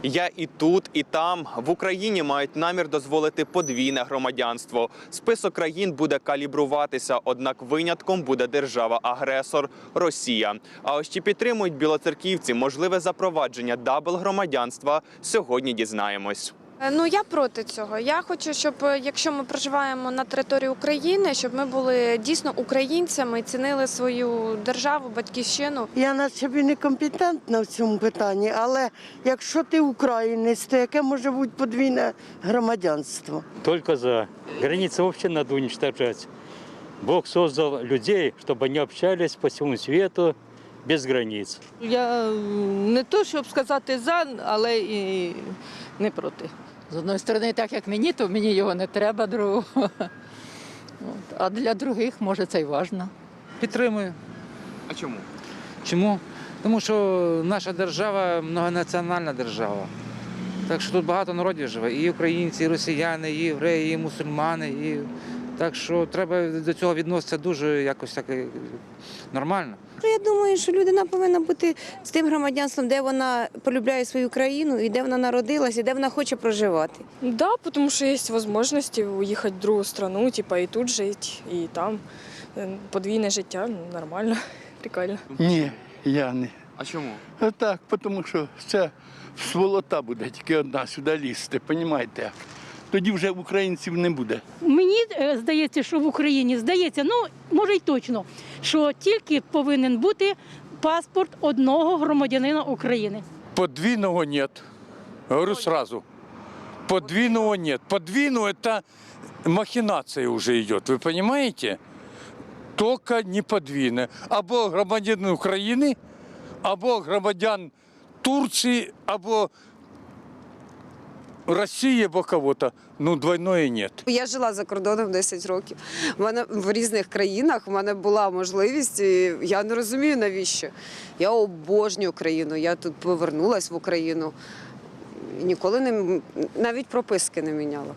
Я і тут, і там. В Україні мають намір дозволити подвійне громадянство. Список країн буде калібруватися, однак винятком буде держава-агресор – Росія. А ось чи підтримують білоцерківці можливе запровадження дабл-громадянства, сьогодні дізнаємось. Ну, я проти цього. Я хочу, щоб якщо ми проживаємо на території України, щоб ми були дійсно українцями, цінили свою державу, батьківщину. Я наче б і не компетентна в цьому питанні, але якщо ти українець, то яке може бути подвійне громадянство? Только за. Границы вообще надо уничтожать. Бог создал людей, чтобы они общались по всему свету без границ. Я не то, щоб сказати за, але і не проти. З одної сторони, так як мені, то мені його не треба другого. А для других, може, це й важливо. Підтримую. А чому? Чому? Тому що наша держава многонаціональна держава. Так що тут багато народів живе. І українці, і росіяни, і євреї, і мусульмани. І... Так що треба до цього відноситися дуже якось так нормально. Я думаю, що людина повинна бути з тим громадянством, де вона полюбляє свою країну, і де вона народилась, і де вона хоче проживати. Да, потому что есть возможности уехать в другую страну, типа и тут жить, и там. Подвійне життя, нормально, прикольно. Ні, я не. А чому? Так, тому що це сволота буде тільки одна сюди лізти, розумієте? Тоді вже українців не буде. Мені здається, що в Україні, може й точно, що тільки повинен бути паспорт одного громадянина України. Подвійного нет. Говорю сразу. Подвійного нет. Подвійного – это махинация уже идет, вы понимаете? Только не подвійне. Або громадянин України, або громадян Турції, або Росії, або кого-то. Ну, двойное нет. Я жила за кордоном 10 років. У мене в різних країнах, в мене була можливість, і я не розумію, навіщо. Я обожнюю Україну, я тут повернулася в Україну. І ніколи навіть прописки не міняла.